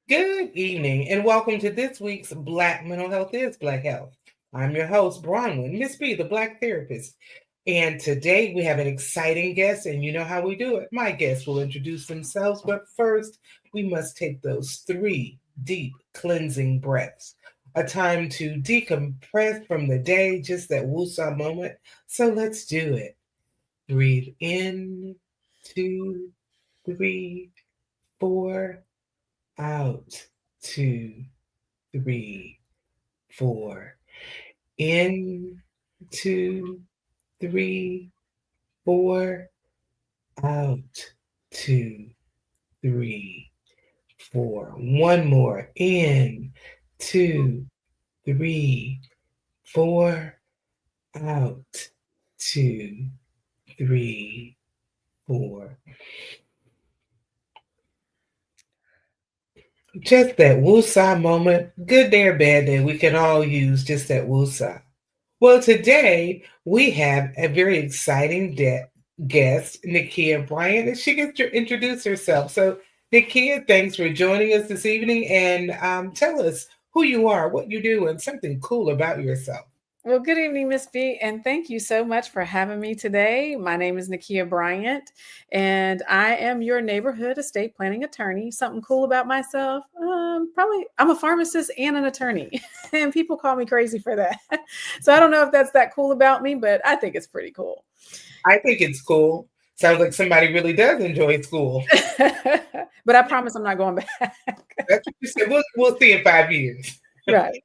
Good evening, and welcome to this week's Black Mental Health is Black Health. I'm your host, Bronwyn, Miss B, the Black therapist. And today we have an exciting guest, and you know how we do it. My guests will introduce themselves, but first we must take those three deep cleansing breaths. A time to decompress from the day, just that woosah moment. So let's do it. Breathe in, 2, 3, 4. Out, 2, 3, 4. In, 2, 3, 4. Out, 2, 3, 4. One more. In, 2, 3, 4. Out, 2, 3, 4. Just that woosah moment, good day or bad day, we can all use just that woosah. Well, today we have a very exciting guest, Nakia Bryant, and she gets to introduce herself. So, Nakia, thanks for joining us this evening, and tell us who you are, what you do, and something cool about yourself. Well, good evening, Miss B, and thank you so much for having me today. My name is Nakia Bryant, and I am your neighborhood estate planning attorney. Something cool about myself? Probably I'm a pharmacist and an attorney, and people call me crazy for that. So I don't know if that's that cool about me, but I think it's pretty cool. I think it's cool. Sounds like somebody really does enjoy school. But I promise I'm not going back. That's what you said. We'll see in 5 years. Right.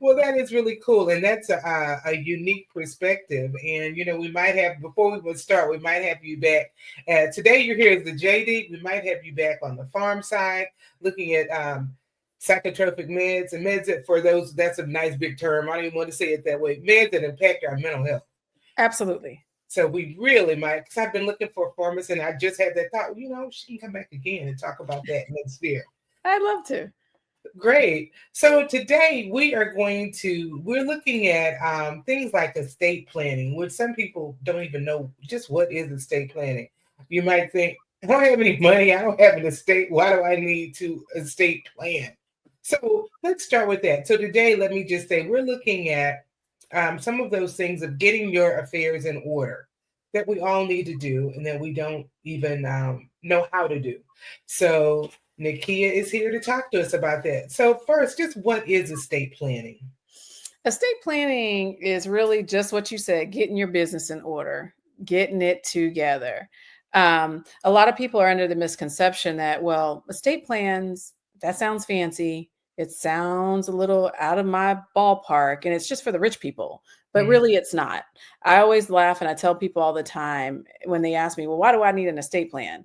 Well, that is really cool, and that's a unique perspective. And we might have before we would start, we might have you back. Today, you're here as the JD. We might have you back on the farm side, looking at psychotropic meds and meds that for those. That's a nice big term. I don't even want to say it that way. Meds that impact our mental health. Absolutely. So we really might, because I've been looking for a pharmacist, and I just had that thought. She can come back again and talk about that next year. I'd love to. Great. So today we're looking at things like estate planning, which some people don't even know just what is estate planning. You might think, I don't have any money, I don't have an estate. Why do I need to estate plan? So let's start with that. So today, let me just say we're looking at some of those things of getting your affairs in order that we all need to do and that we don't even know how to do. So Nakia is here to talk to us about that. So first, just what is estate planning? Estate planning is really just what you said, getting your business in order, getting it together. A lot of people are under the misconception that, well, estate plans, that sounds fancy. It sounds a little out of my ballpark and it's just for the rich people, but Mm. really it's not. I always laugh and I tell people all the time when they ask me, well, why do I need an estate plan?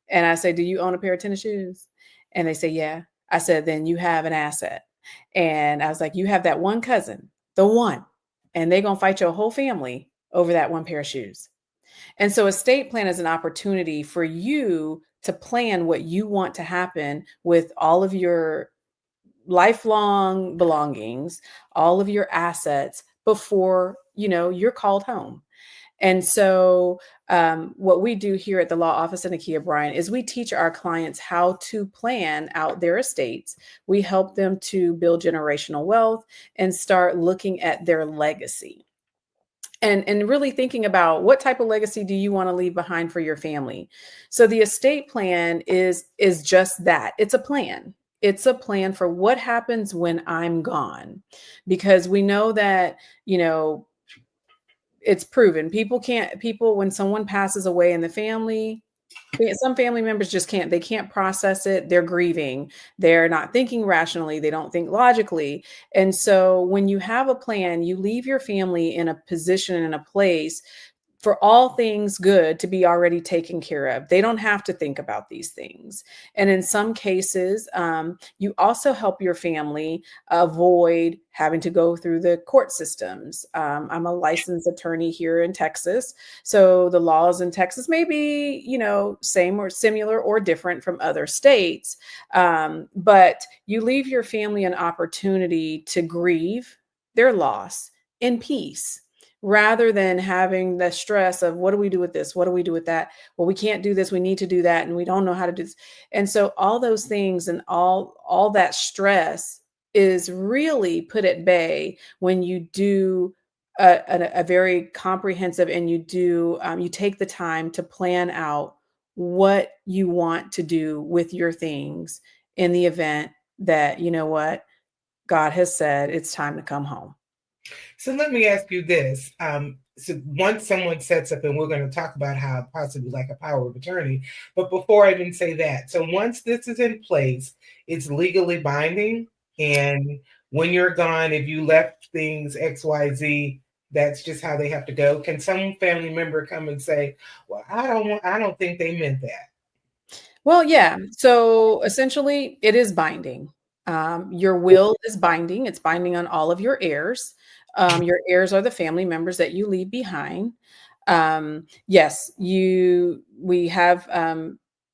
And I say, do you own a pair of tennis shoes? And they say, yeah. I said, then you have an asset. And I was like, you have that one cousin, the one, and they're going to fight your whole family over that one pair of shoes. And so estate plan is an opportunity for you to plan what you want to happen with all of your lifelong belongings, all of your assets before, you're called home. And so, what we do here at the law office of Nakia Bryant is we teach our clients how to plan out their estates. We help them to build generational wealth and start looking at their legacy. And really thinking about what type of legacy do you want to leave behind for your family. So the estate plan is just that. It's a plan. It's a plan for what happens when I'm gone. Because we know that, it's proven people when someone passes away in the family, some family members just can't process it. They're grieving, they're not thinking rationally, they don't think logically. And so when you have a plan, you leave your family in a position, in a place for all things good to be already taken care of. They don't have to think about these things. And in some cases, you also help your family avoid having to go through the court systems. I'm a licensed attorney here in Texas. So the laws in Texas may be, same or similar or different from other states. But you leave your family an opportunity to grieve their loss in peace, rather than having the stress of what do we do with this? What do we do with that? Well, we can't do this. We need to do that. And we don't know how to do this. And so all those things and all that stress is really put at bay when you do a very comprehensive and you take the time to plan out what you want to do with your things in the event that, you know what, God has said it's time to come home. So let me ask you this. So once someone sets up, and we're going to talk about how possibly like a power of attorney, but before I even say that, so once this is in place, it's legally binding. And when you're gone, if you left things XYZ, that's just how they have to go. Can some family member come and say, well, I don't think they meant that. Well, yeah. So essentially, it is binding. Your will is binding. It's binding on all of your heirs. Your heirs are the family members that you leave behind. Yes, we have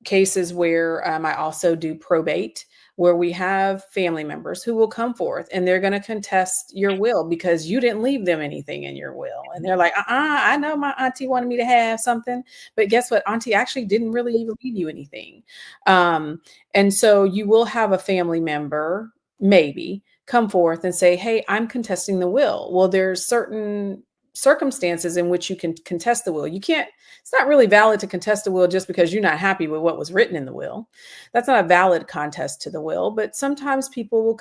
cases where I also do probate, where we have family members who will come forth and they're going to contest your will because you didn't leave them anything in your will. And they're like, I know my auntie wanted me to have something, but guess what? Auntie actually didn't really even leave you anything. And so you will have a family member, maybe, come forth and say, hey, I'm contesting the will. Well, there's certain circumstances in which you can contest the will. It's not really valid to contest the will just because you're not happy with what was written in the will. That's not a valid contest to the will, but sometimes people will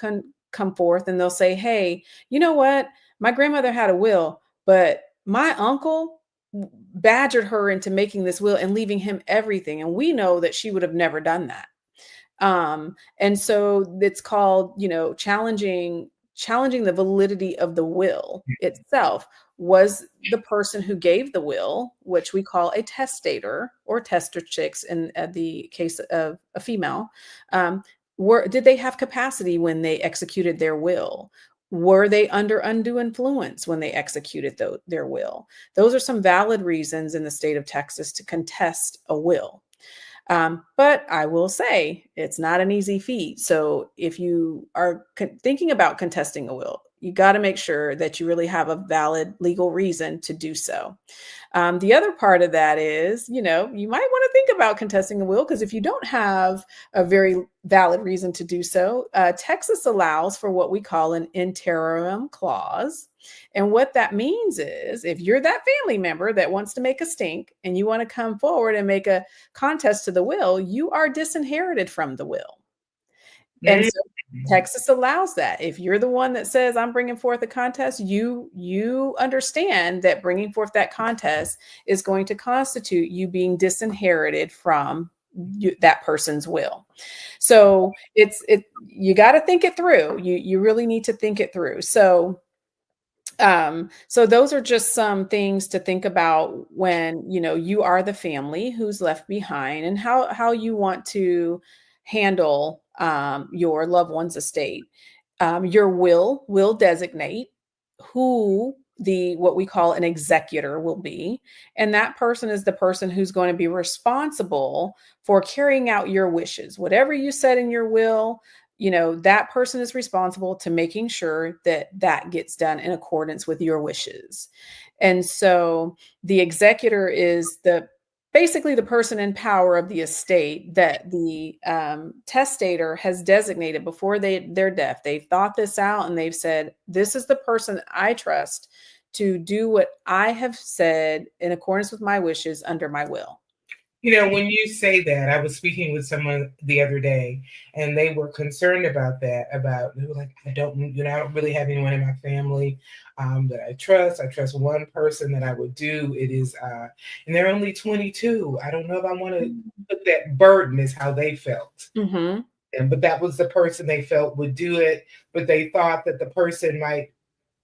come forth and they'll say, hey, you know what? My grandmother had a will, but my uncle badgered her into making this will and leaving him everything. And we know that she would have never done that. And so it's called, challenging the validity of the will itself. Was the person who gave the will, which we call a testator or testatrix in the case of a female, did they have capacity when they executed their will? Were they under undue influence when they executed their will? Those are some valid reasons in the state of Texas to contest a will. But I will say it's not an easy feat. So if you are thinking about contesting a will, you got to make sure that you really have a valid legal reason to do so. The other part of that is, you might want to think about contesting a will, because if you don't have a very valid reason to do so, Texas allows for what we call an interim clause. And what that means is if you're that family member that wants to make a stink and you want to come forward and make a contest to the will, you are disinherited from the will. And so Texas allows that. If you're the one that says, I'm bringing forth a contest, you understand that bringing forth that contest is going to constitute you being disinherited from that person's will. So you got to think it through. You really need to think it through. So those are just some things to think about when, you are the family who's left behind, and how you want to handle your loved one's estate. Your will designate who what we call an executor will be. And that person is the person who's going to be responsible for carrying out your wishes. Whatever you said in your will, that person is responsible to making sure that gets done in accordance with your wishes. And so the executor is basically the person in power of the estate that the testator has designated before their death. They've thought this out and they've said, this is the person I trust to do what I have said in accordance with my wishes under my will. When you say that, I was speaking with someone the other day, and they were concerned about that. They were like, I don't really have anyone in my family that I trust. I trust one person that I would do. It is, and they're only 22. I don't know if I want to put that burden, is how they felt. Mm-hmm. But that was the person they felt would do it. But they thought that the person might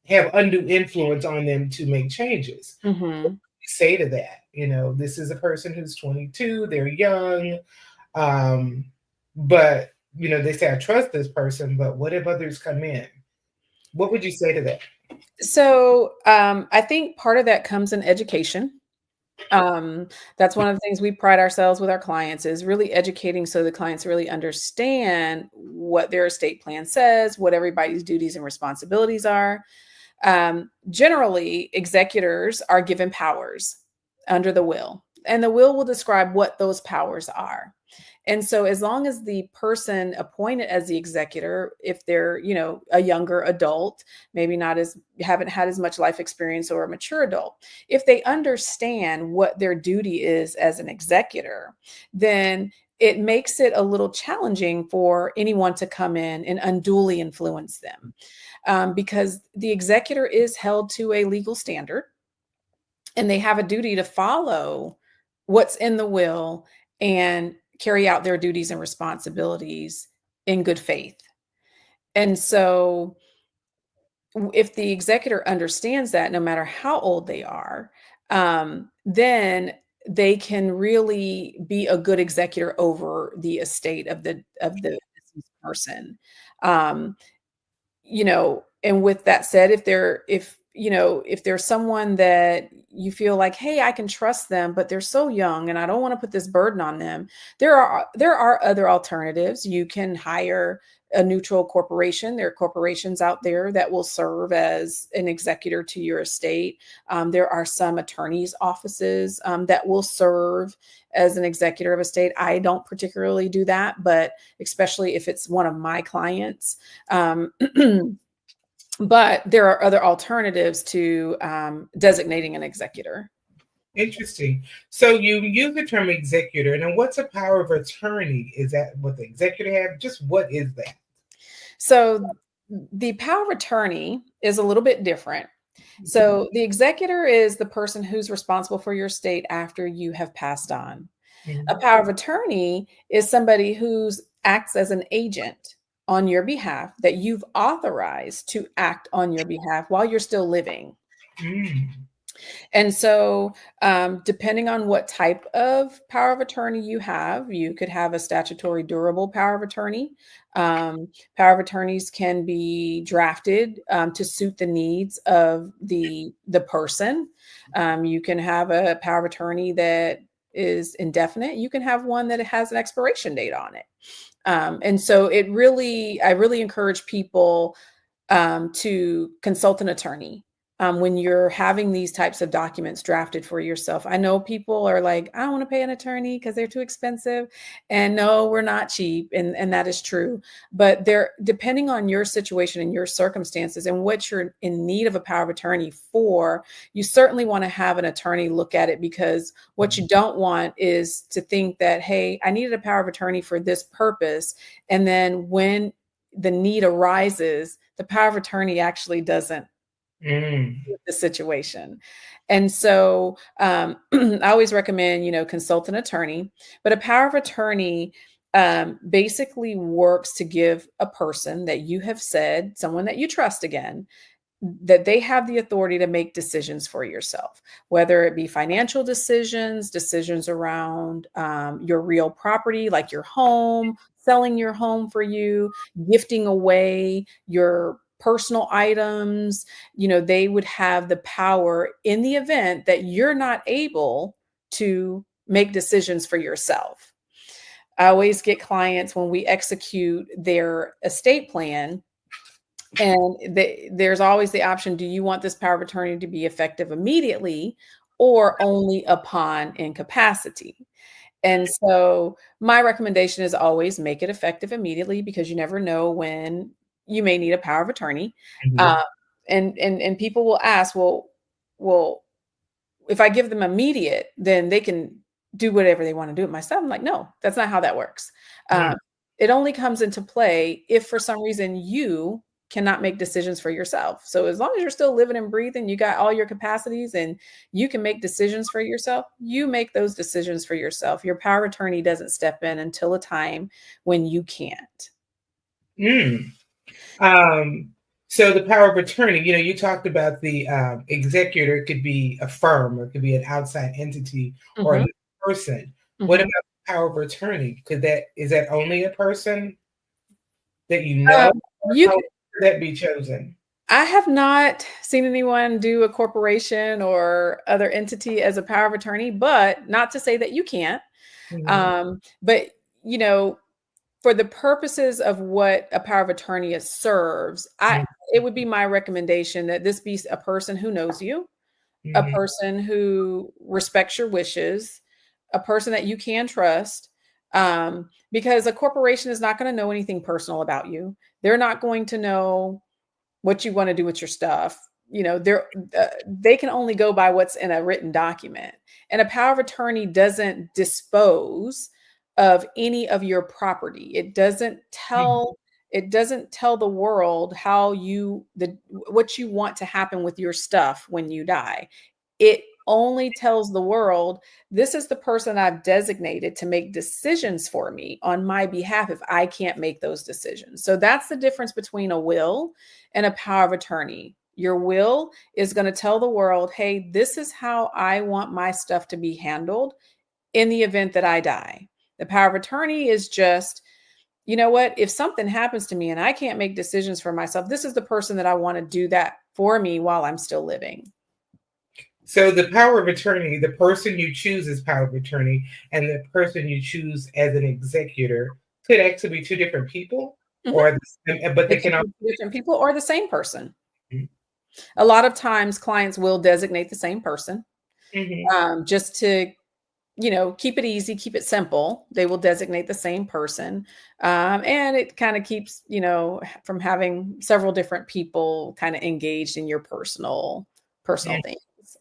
have undue influence on them to make changes. Mm-hmm. Say to that, this is a person who's 22, they're young, but they say, I trust this person, but what if others come in? What would you say to that? So I think part of that comes in education. That's one of the things we pride ourselves with our clients, is really educating so the clients really understand what their estate plan says, what everybody's duties and responsibilities are. Generally, executors are given powers under the will, and the will describe what those powers are. And so as long as the person appointed as the executor, if they're, a younger adult, maybe not as haven't had as much life experience, or a mature adult, if they understand what their duty is as an executor, then it makes it a little challenging for anyone to come in and unduly influence them, because the executor is held to a legal standard, and they have a duty to follow what's in the will and carry out their duties and responsibilities in good faith. And so if the executor understands that, no matter how old they are, then they can really be a good executor over the estate of the deceased person. Um, and with that said, if there's someone that you feel like, hey, I can trust them, but they're so young and I don't want to put this burden on them, there are other alternatives. You can hire a neutral corporation. There are corporations out there that will serve as an executor to your estate. There are some attorneys' offices that will serve as an executor of estate. I don't particularly do that, but especially if it's one of my clients. But there are other alternatives to designating an executor. Interesting. So you use the term executor. Now, what's a power of attorney? Is that what the executor have? Just what is that? So the power of attorney is a little bit different. So the executor is the person who's responsible for your estate after you have passed on. A power of attorney is somebody who acts as an agent on your behalf, that you've authorized to act on your behalf while you're still living. Mm. And so, depending on what type of power of attorney you have, you could have a statutory durable power of attorney. Power of attorneys can be drafted to suit the needs of the person. You can have a power of attorney that is indefinite. You can have one that has an expiration date on it. And so I really encourage people to consult an attorney when you're having these types of documents drafted for yourself. I know people are like, I don't want to pay an attorney because they're too expensive. And no, we're not cheap. And that is true. But depending on your situation and your circumstances and what you're in need of a power of attorney for, you certainly want to have an attorney look at it, because what you don't want is to think that, hey, I needed a power of attorney for this purpose. And then when the need arises, the power of attorney actually doesn't the situation. And so I always recommend, consult an attorney. But a power of attorney basically works to give a person that you have said, someone that you trust again, that they have the authority to make decisions for yourself, whether it be financial decisions around your real property, like your home, selling your home for you, gifting away your personal items. They would have the power in the event that you're not able to make decisions for yourself. I always get clients when we execute their estate plan, and there's always the option, do you want this power of attorney to be effective immediately or only upon incapacity? And so my recommendation is always make it effective immediately, because you never know when you may need a power of attorney. And people will ask, well, if I give them immediate, then they can do whatever they want to do with my stuff. I'm like, no, that's not how that works. It only comes into play if for some reason you cannot make decisions for yourself. So as long as you're still living and breathing, you got all your capacities and you can make decisions for yourself, you make those decisions for yourself. Your power of attorney doesn't step in until a time when you can't. So the power of attorney, you talked about the executor. It could be a firm, or it could be an outside entity, or a person. What about the power of attorney? Is that only a person that you know? How would that be chosen? I have not seen anyone do a corporation or other entity as a power of attorney, but not to say that you can't. But for the purposes of what a power of attorney serves, it would be my recommendation that this be a person who knows you, a Mhm. person who respects your wishes, a person that you can trust, because a corporation is not going to know anything personal about you. They're not going to know what you want to do with your stuff. They can only go by what's in a written document. And a power of attorney doesn't dispose of any of your property. It doesn't tell the world what you want to happen with your stuff when you die. It only tells the world, this is the person I've designated to make decisions for me on my behalf if I can't make those decisions. So that's the difference between a will and a power of attorney. Your will is going to tell the world, hey, this is how I want my stuff to be handled in the event that I die. The power of attorney is just, you know what, if something happens to me and I can't make decisions for myself, this is the person that I want to do that for me while I'm still living. So the power of attorney, the person you choose as power of attorney, and the person you choose as an executor could actually be two different people, Mhm. or but they It can could also be different people or the same person. be. A lot of times clients will designate the same person, Mhm. just to, keep it easy, keep it simple. They will designate the same person. And it kind of keeps, from having several different people kind of engaged in your personal Mhm. things.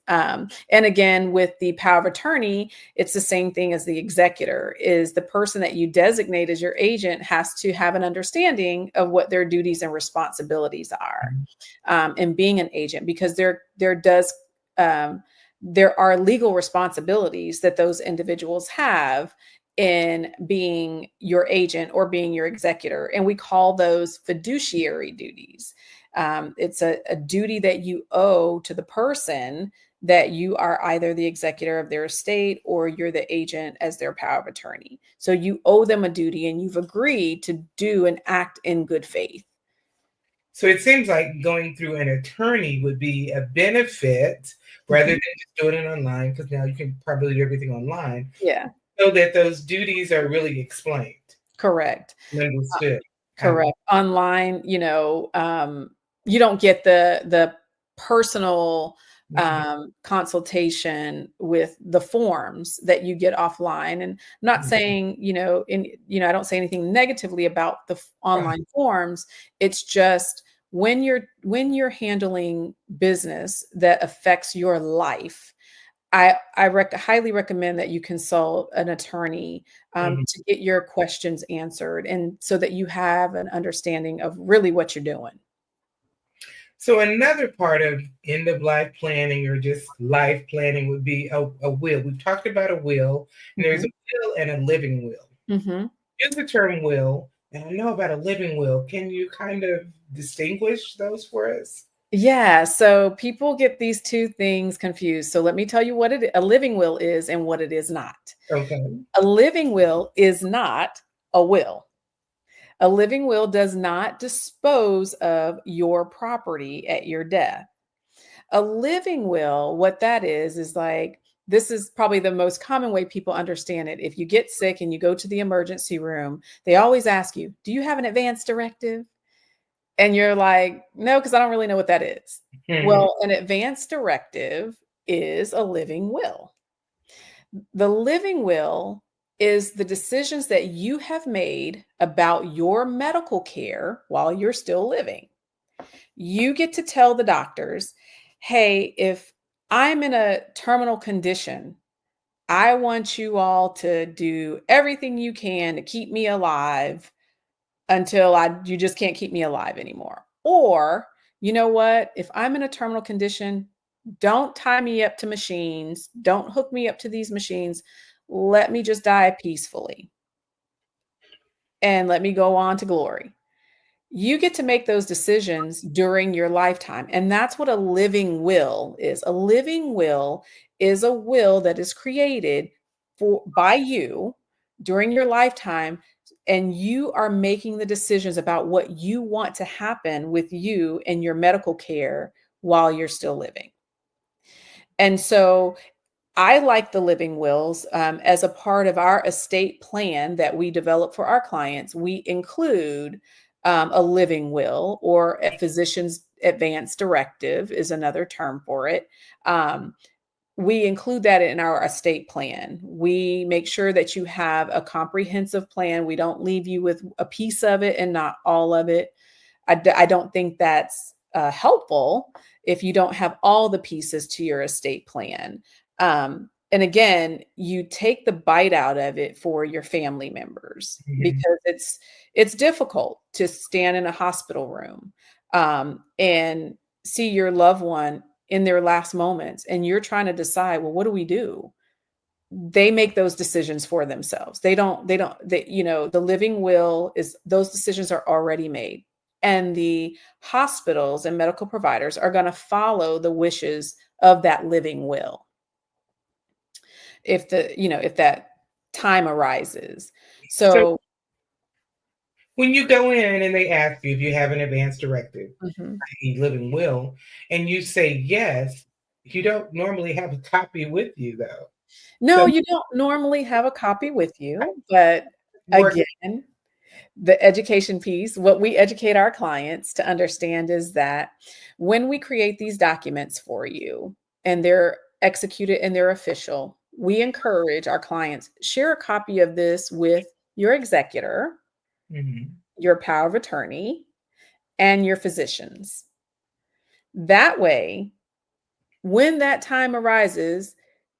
And again, with the power of attorney, it's the same thing as the executor. Is the person that you designate as your agent has to have an understanding of what their duties and responsibilities are, in being an agent, because um, there are legal responsibilities that those individuals have in being your agent or being your executor. And we call those fiduciary duties. It's a duty that you owe to the person that you are either the executor of their estate or you're the agent as their power of attorney. So you owe them a duty and you've agreed to do and act in good faith. So it seems like going through an attorney would be a benefit rather Mhm. than just doing it online, because now you can probably do everything online, Yeah, so that those duties are really explained correct. and understood. Correct. Online, you don't get the personal Mhm. consultation with the forms that you get offline. And I'm not Mhm. saying, I don't say anything negatively about the Right. online forms. It's just when you're handling business that affects your life, I highly recommend that you consult an attorney, Mhm. to get your questions answered, and so that you have an understanding of really what you're doing. So another part of end of life planning or just life planning would be a will. We've talked about a will, and there's a Mhm. will and a living will. Mhm. Use the term will, and I know about a living will. Can you kind of distinguish those for us? Yeah, so people get these two things confused. So let me tell you what a living will is and what it is not. Okay. A living will is not a will. A living will does not dispose of your property at your death. A living will, what that is like, this is probably the most common way people understand it. If you get sick and you go to the emergency room, they always ask you, do you have an advance directive? And you're like, no, because I don't really know what that is. Mhm. Well, an advance directive is a living will. The living will is the decisions that you have made about your medical care while you're still living. You get to tell the doctors, hey, if I'm in a terminal condition, I want you all to do everything you can to keep me alive until you just can't keep me alive anymore. Or, you know what? If I'm in a terminal condition, don't tie me up to machines, don't hook me up to these machines. Let me just die peacefully and let me go on to glory. You get to make those decisions during your lifetime. And that's what a living will is. A living will is a will that is created by you during your lifetime. And you are making the decisions about what you want to happen with you and your medical care while you're still living. And so I like the living wills as a part of our estate plan that we develop for our clients. We include a living will, or a physician's advance directive is another term for it. Um, we include that in our estate plan. We make sure that you have a comprehensive plan. We don't leave you with a piece of it and not all of it. I don't think that's helpful if you don't have all the pieces to your estate plan. And again, you take the bite out of it for your family members, Mhm. because it's difficult to stand in a hospital room and see your loved one in their last moments, and you're trying to decide, well, what do we do? They make those decisions for themselves. The living will is, those decisions are already made. And the hospitals and medical providers are going to follow the wishes of that living will if that time arises. So So when you go in and they ask you if you have an advance directive, mhm. i.e. living will, and you say yes, you don't normally have a copy with you though. No, So you don't normally have a copy with you, but work. again, the education piece, what we educate our clients to understand is that when we create these documents for you and they're executed and they're official, we encourage our clients, share a copy of this with your executor, Mhm. your power of attorney, and your physicians. That way, when that time arises,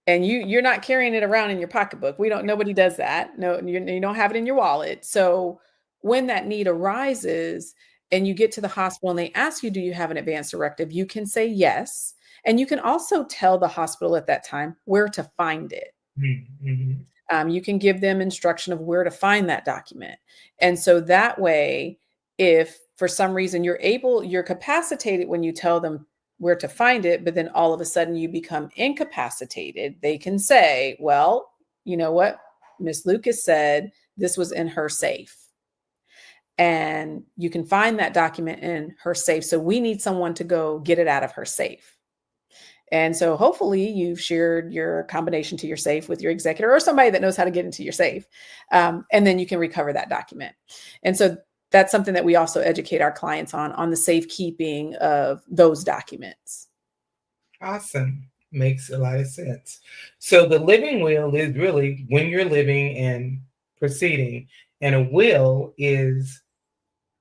and you're not carrying it around in your pocketbook. Nobody does that. No, you don't have it in your wallet. So when that need arises and you get to the hospital and they ask you, do you have an advance directive? You can say yes. And you can also tell the hospital at that time where to find it. Mhm. Mhm. You can give them instruction of where to find that document. And so that way, if for some reason you're capacitated when you tell them where to find it, but then all of a sudden you become incapacitated, they can say, well, you know what? Miss Lucas said this was in her safe. And you can find that document in her safe. So we need someone to go get it out of her safe. And so hopefully you've shared your combination to your safe with your executor or somebody that knows how to get into your safe. And then you can recover that document. And so that's something that we also educate our clients on the safekeeping of those documents. Awesome. Makes a lot of sense. So the living will is really when you're living and proceeding, and a will is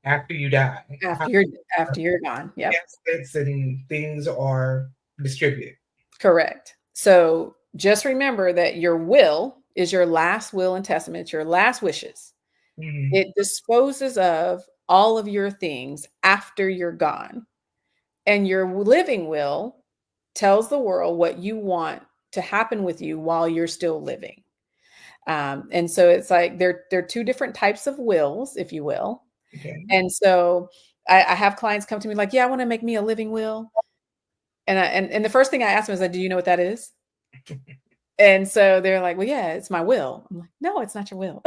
after you die. After you're after you're gone. Yep. Assets and things are distributed. Correct. So just remember that your will is your last will and testament, it's your last wishes. Mhm. It disposes of all of your things after you're gone. And your living will tells the world what you want to happen with you while you're still living. And so it's like they're two different types of wills, if you will. Okay. And so I have clients come to me like, yeah, I want to make me a living will. And the first thing I ask them is like, do you know what that is? And so they're like, well, yeah, it's my will. I'm like, no, it's not your will.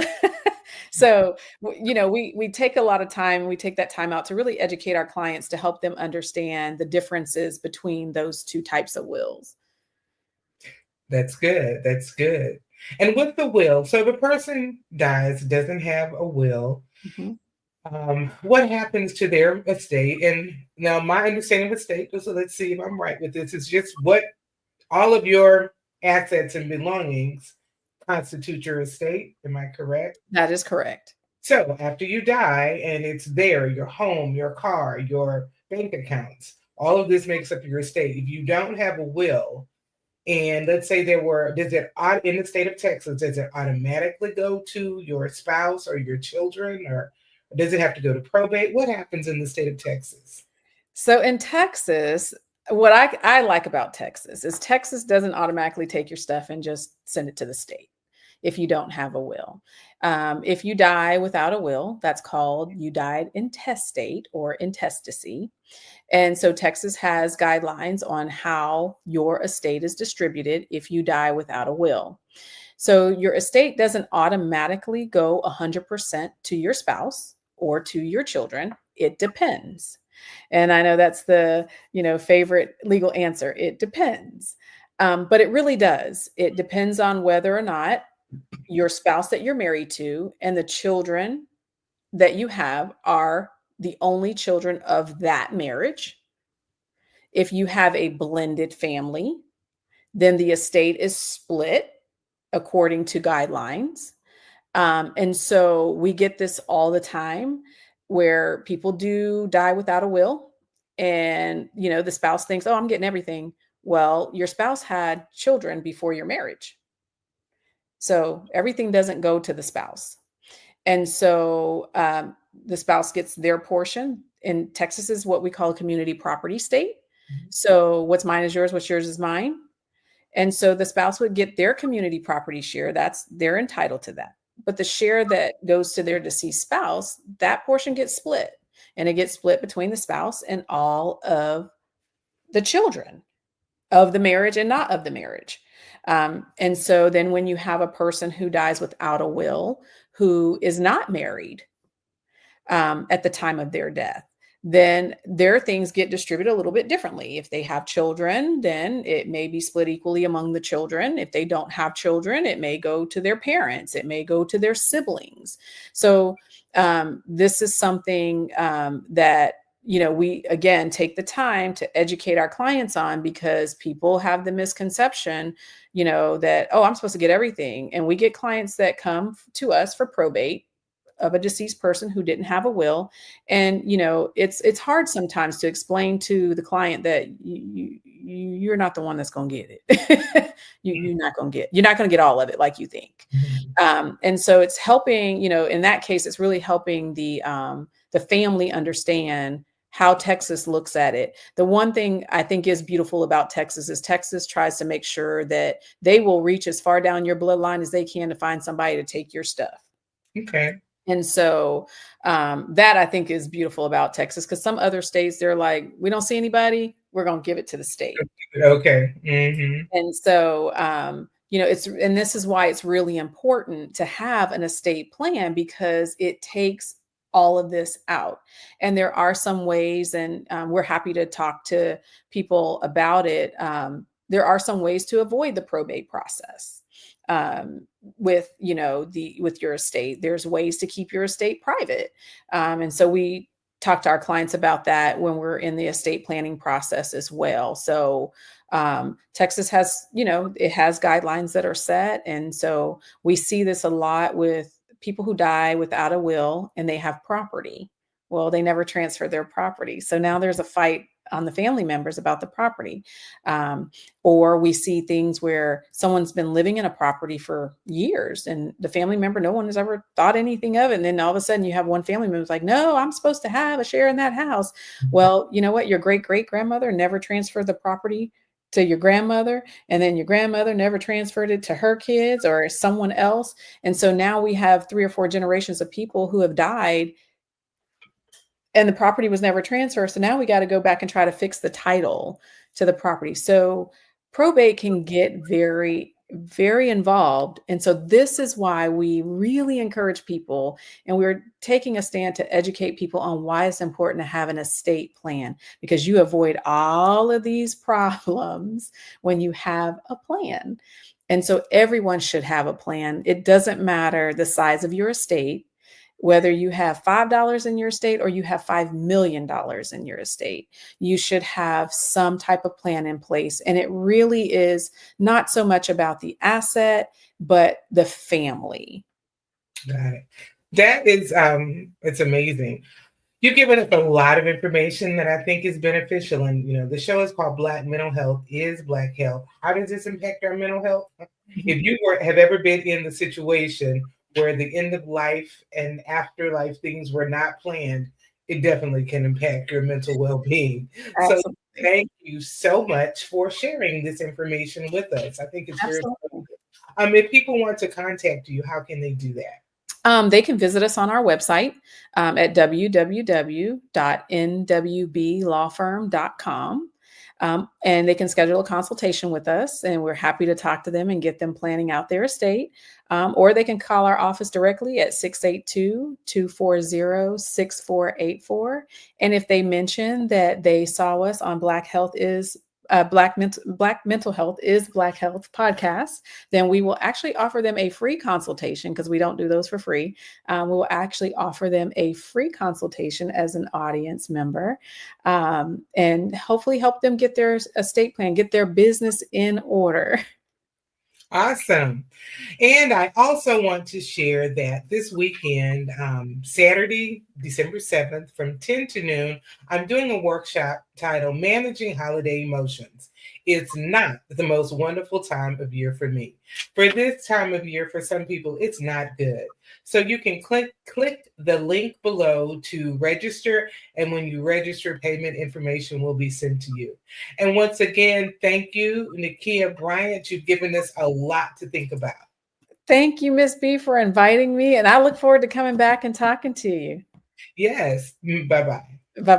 So, we take a lot of time, we take that time out to really educate our clients to help them understand the differences between those two types of wills. That's good. That's good. And with the will, so if a person dies, doesn't have a will, Mhm. what happens to their estate? And now my understanding of estate, so let's see if I'm right with this, is just what all of your assets and belongings constitute your estate. Am I correct? That is correct. So after you die and it's there, your home, your car, your bank accounts, all of this makes up your estate. If you don't have a will, and let's say in the state of Texas, does it automatically go to your spouse or your children, or does it have to go to probate? What happens in the state of Texas? So in Texas, what I like about Texas is Texas doesn't automatically take your stuff and just send it to the state if you don't have a will. If you die without a will, that's called you died intestate or intestacy. And so Texas has guidelines on how your estate is distributed if you die without a will. So your estate doesn't automatically go 100% to your spouse or to your children. It depends. And I know that's the, favorite legal answer. It depends. But it really does. It depends on whether or not your spouse that you're married to and the children that you have are the only children of that marriage. If you have a blended family, then the estate is split according to guidelines. And so we get this all the time where people do die without a will. And, the spouse thinks, oh, I'm getting everything. Well, your spouse had children before your marriage. So everything doesn't go to the spouse. And so the spouse gets their portion. In Texas is what we call a community property state. So what's mine is yours, what's yours is mine. And so the spouse would get their community property share. They're entitled to that. But the share that goes to their deceased spouse, that portion gets split. And it gets split between the spouse and all of the children of the marriage and not of the marriage. And so then when you have a person who dies without a will, who is not married at the time of their death, then their things get distributed a little bit differently. If they have children, then it may be split equally among the children. If they don't have children, it may go to their parents. It may go to their siblings. So this is something that we, again, take the time to educate our clients on, because people have the misconception, that, oh, I'm supposed to get everything. And we get clients that come to us for probate of a deceased person who didn't have a will. And, it's hard sometimes to explain to the client that you're not the one that's going to get it. You're not going to get all of it like you think. And so it's helping, in that case, it's really helping the family understand how Texas looks at it. The one thing I think is beautiful about Texas is Texas tries to make sure that they will reach as far down your bloodline as they can to find somebody to take your stuff. Okay. And so that I think is beautiful about Texas, because some other states, they're like, we don't see anybody, we're going to give it to the state. Okay. Mm-hmm. And so, and this is why it's really important to have an estate plan, because it takes all of this out. And there are some ways, and we're happy to talk to people about it. There are some ways to avoid the probate process. With your estate, there's ways to keep your estate private. And so we talk to our clients about that when we're in the estate planning process as well. So Texas has, it has guidelines that are set. And so we see this a lot with people who die without a will and they have property. Well, they never transfer their property. So now there's a fight on the family members about the property. Or we see things where someone's been living in a property for years and the family member, no one has ever thought anything of it. And then all of a sudden you have one family member who's like, no, I'm supposed to have a share in that house. Well, you know what? Your great-great-grandmother never transferred the property to your grandmother, and then your grandmother never transferred it to her kids or someone else. And so now we have 3 or 4 generations of people who have died and the property was never transferred. So now we got to go back and try to fix the title to the property. So probate can get very, very involved. And so this is why we really encourage people, and we're taking a stand to educate people on why it's important to have an estate plan, because you avoid all of these problems when you have a plan. And so everyone should have a plan. It doesn't matter the size of your estate, whether you have $5 in your estate or you have $5 million in your estate, you should have some type of plan in place. And it really is not so much about the asset, but the family. Got it. That is, it's amazing. You've given us a lot of information that I think is beneficial. And, the show is called Black Mental Health is Black Health. How does this impact our mental health? If you have ever been in the situation where the end of life and afterlife things were not planned, it definitely can impact your mental well-being. Absolutely. So thank you so much for sharing this information with us. I think it's very important. If people want to contact you, how can they do that? They can visit us on our website at www.nwblawfirm.com. And they can schedule a consultation with us, and we're happy to talk to them and get them planning out their estate. Or they can call our office directly at 682-240-6484. And if they mention that they saw us on Black Health is Black Mental Health is Black Health podcast, then we will actually offer them a free consultation, because we don't do those for free. We will actually offer them a free consultation as an audience member, and hopefully help them get their estate plan, get their business in order. Awesome. And I also want to share that this weekend, Saturday, December 7th, from 10 to noon, I'm doing a workshop titled Managing Holiday Emotions. It's not the most wonderful time of year for me. For this time of year, for some people, it's not good. So you can click the link below to register. And when you register, payment information will be sent to you. And once again, thank you, Nakia Bryant. You've given us a lot to think about. Thank you, Miss B, for inviting me. And I look forward to coming back and talking to you. Yes. Bye-bye. Bye-bye.